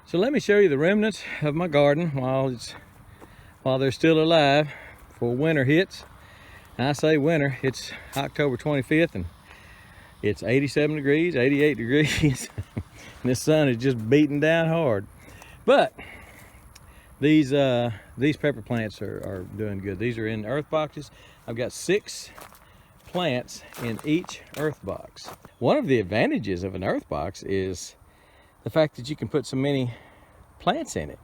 So let me show you the remnants of my garden while they're still alive before winter hits. And I say winter, it's October 25th and it's 87 degrees, 88 degrees. And the sun is just beating down hard. But these pepper plants are doing good. These are in earth boxes. I've got 6 plants in each earth box. One of the advantages of an earth box is the fact that you can put so many plants in it.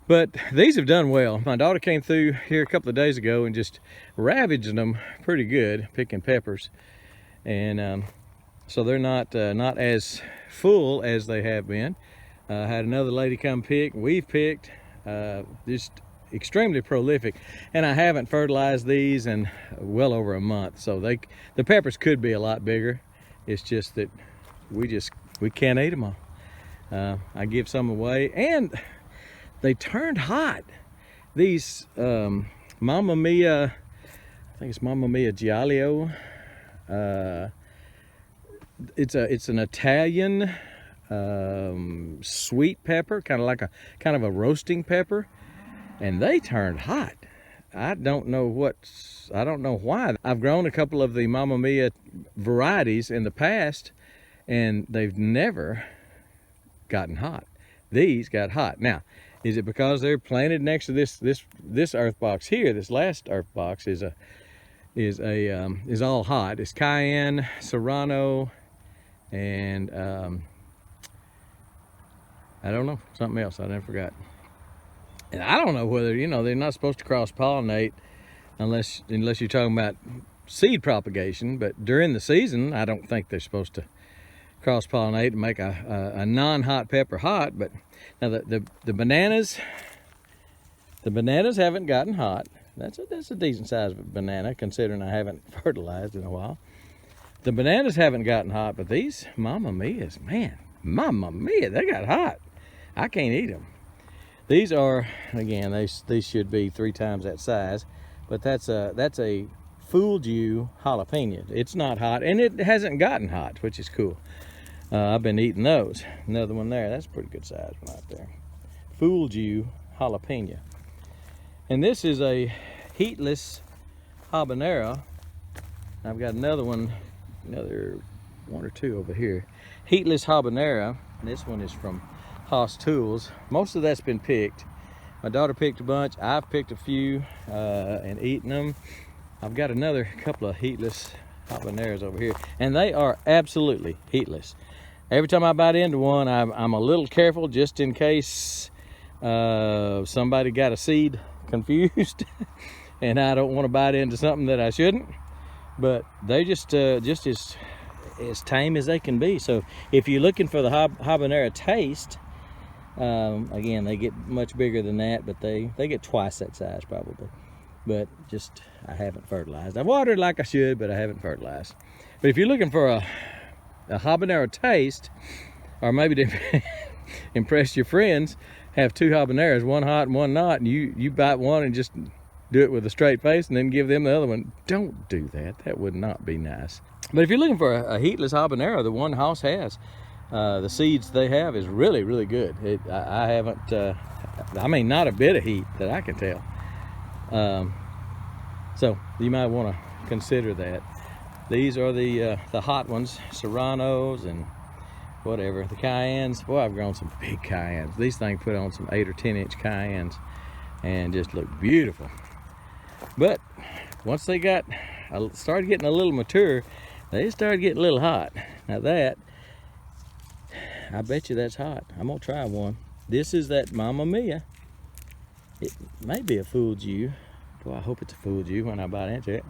But these have done well. My daughter came through here a couple of days ago and just ravaged them pretty good, picking peppers. And so they're not as full as they have been. Had another lady come pick. We've picked, just extremely prolific. And I haven't fertilized these in well over a month. So the peppers could be a lot bigger. It's just that we can't eat them all. I give some away, and they turned hot. These Mamma Mia, I think it's Mamma Mia Giallo. It's an Italian sweet pepper, kind of a roasting pepper, and they turned hot. I don't know why. I've grown a couple of the Mamma Mia varieties in the past, and they've never gotten hot. These got hot. Now, is it because they're planted next to this earth box here? This last earth box is all hot. It's cayenne, serrano, and I don't know, something else I never forgot. And I don't know whether, they're not supposed to cross-pollinate unless you're talking about seed propagation. But during the season, I don't think they're supposed to cross-pollinate and make a non-hot pepper hot. But now the bananas haven't gotten hot. That's a decent size banana, considering I haven't fertilized in a while. The bananas haven't gotten hot, but these Mamma Mias, man, Mamma Mia, they got hot. I can't eat them. These are, again, these should be 3 times that size, but that's a fooled you jalapeno. It's not hot, and it hasn't gotten hot, which is cool. I've been eating those. Another one there, that's a pretty good size one right there. Fooled you jalapeno. And this is a Heatless Habanero. I've got another one or two over here. Heatless Habanero. This one is from Haas Tools. Most of that's been picked. My daughter picked a bunch. I've picked a few and eaten them. I've got another couple of Heatless Habaneros over here, and they are absolutely heatless. Every time I bite into one, I'm a little careful just in case somebody got a seed confused and I don't want to bite into something that I shouldn't. But they just as tame as they can be. So if you're looking for the habanero taste, again, they get much bigger than that, but they get twice that size probably. But just, I haven't fertilized. I watered like I should, but I haven't fertilized. But if you're looking for a habanero taste, or maybe to impress your friends, have 2 habaneros, one hot and one not, and you bite one and just do it with a straight face and then give them the other one. Don't do that. That would not be nice. But if you're looking for a heatless habanero, the one Haas has, the seeds they have is really, really good. I haven't, not a bit of heat that I can tell. So you might want to consider that. These are the hot ones, serranos and whatever. The cayennes, boy, I've grown some big cayennes. These things put on some 8 or 10 inch cayennes and just look beautiful. But once they started getting a little mature, they started getting a little hot. Now that, I bet you that's hot. I'm gonna try one. This is that Mamma Mia. It may be a fooled you. Boy, I hope it's a fooled you when I bite into it.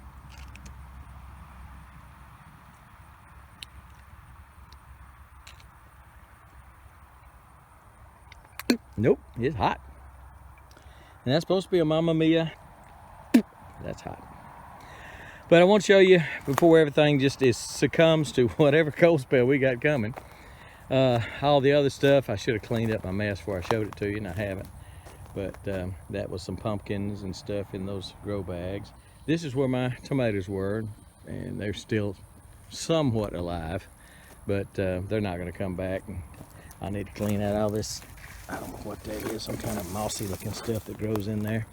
Nope, it's hot. And that's supposed to be a Mamma Mia. That's hot. But I want to show you before everything just succumbs to whatever cold spell we got coming. All the other stuff, I should have cleaned up my mess before I showed it to you, and I haven't. But that was some pumpkins and stuff in those grow bags. This is where my tomatoes were, and they're still somewhat alive, but they're not going to come back. And I need to clean out all this I don't know what that is, some kind of mossy looking stuff that grows in there.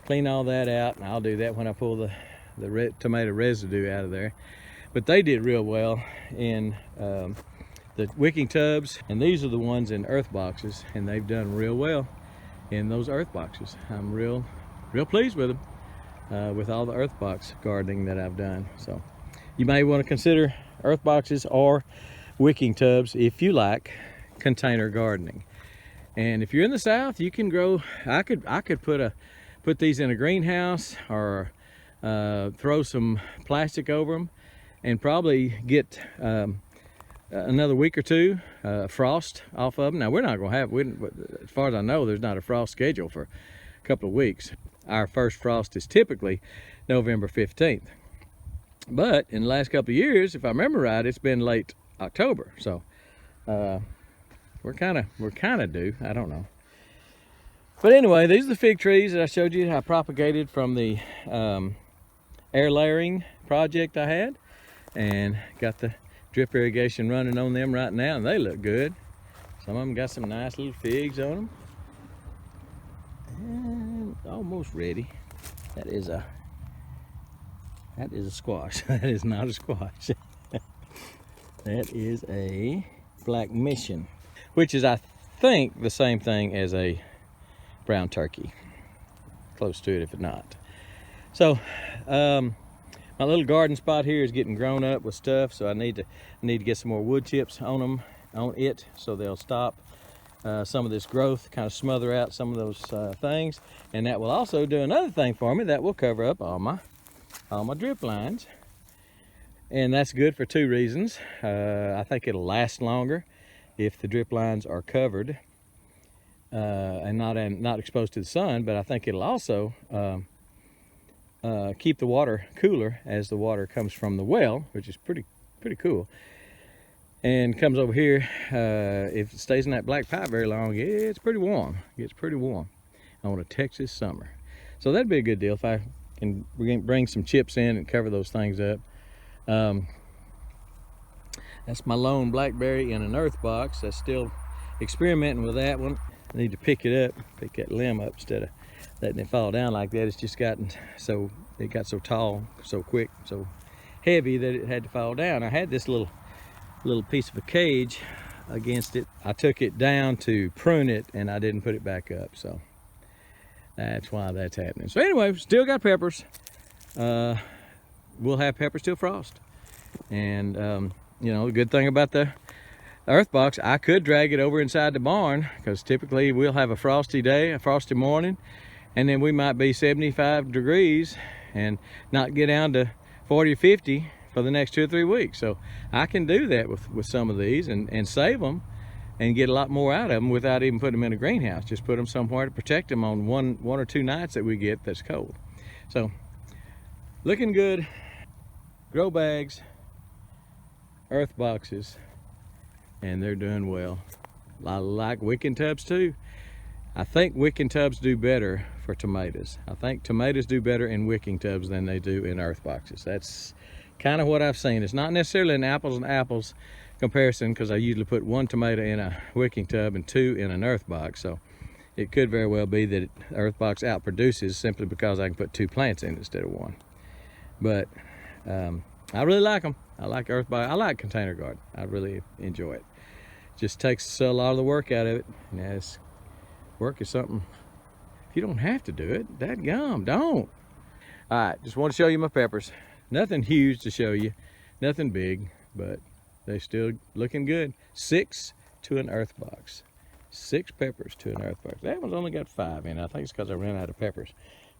Clean all that out, and I'll do that when I pull the tomato residue out of there. But they did real well in the wicking tubs, and these are the ones in earth boxes, and they've done real well in those earth boxes. I'm real pleased with them, with all the earth box gardening that I've done. So you may want to consider earth boxes or wicking tubs if you like container gardening. And if you're in the South, you can grow, I could put these in a greenhouse, or throw some plastic over them, and probably get another week or two frost off of them. Now we're not going to have, as far as I know, there's not a frost schedule for a couple of weeks. Our first frost is typically November 15th. But in the last couple of years, if I remember right, it's been late October. So we're kind of due. I don't know. But anyway, these are the fig trees that I showed you I propagated from the air layering project I had, and got the drip irrigation running on them right now, and they look good. Some of them got some nice little figs on them, and almost ready. That is a squash. That is not a squash. That is a black mission, which is, I think, the same thing as a brown turkey, close to it if it's not. So my little garden spot here is getting grown up with stuff, so I need to get some more wood chips on it, so they'll stop some of this growth, kind of smother out some of those things. And that will also do another thing for me, that will cover up all my drip lines. And that's good for two reasons. I think it'll last longer if the drip lines are covered and not exposed to the sun, but I think it'll also keep the water cooler as the water comes from the well, which is pretty cool, and comes over here. If it stays in that black pipe very long, it's pretty warm. It gets pretty warm on a Texas summer. So that'd be a good deal if I can bring some chips in and cover those things up. That's my lone blackberry in an earth box. I'm still experimenting with that one. I need to pick that limb up instead of letting it fall down like that. It's just gotten so, it got so tall, so quick, so heavy that it had to fall down. I had this little piece of a cage against it. I took it down to prune it, and I didn't put it back up, so that's why that's happening. So anyway, still got peppers. We'll have peppers till frost. And you know, the good thing about the earth box, I could drag it over inside the barn, because typically we'll have a frosty day, a frosty morning, and then we might be 75 degrees and not get down to 40 or 50 for the next 2 or 3 weeks. So I can do that with some of these and save them and get a lot more out of them without even putting them in a greenhouse. Just put them somewhere to protect them on one or two nights that we get that's cold. So looking good. Grow bags, earth boxes, and they're doing well. I like wicking tubs too. I think wicking tubs do better for tomatoes. I think tomatoes do better in wicking tubs than they do in earth boxes. That's kind of what I've seen. It's not necessarily an apples and apples comparison, because I usually put 1 tomato in a wicking tub and 2 in an earth box. So it could very well be that earth box outproduces simply because I can put 2 plants in instead of 1. But I really like them. I like earth box. I like container garden. I really enjoy it. Just takes a lot of the work out of it. And as work is something, if you don't have to do it, dadgum, don't. All right, just want to show you my peppers. Nothing huge to show you, nothing big, but they still looking good. 6 to an earth box. 6 peppers to an earth box. That one's only got 5 in it. I think it's because I ran out of peppers.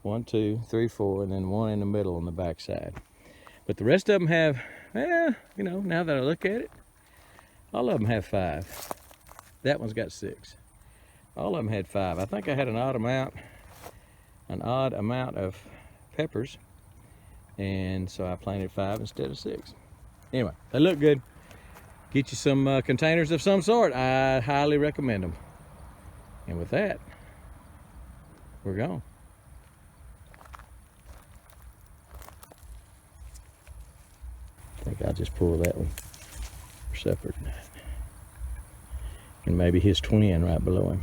1, 2, 3, 4, and then 1 in the middle on the back side. But the rest of them have, you know, now that I look at it, all of them have 5. That one's got 6. All of them had 5. I think I had an odd amount of peppers, and so I planted 5 instead of 6. Anyway, they look good. Get you some containers of some sort. I highly recommend them. And with that, we're gone. I think I'll just pull that one for supper tonight. And maybe his twin right below him.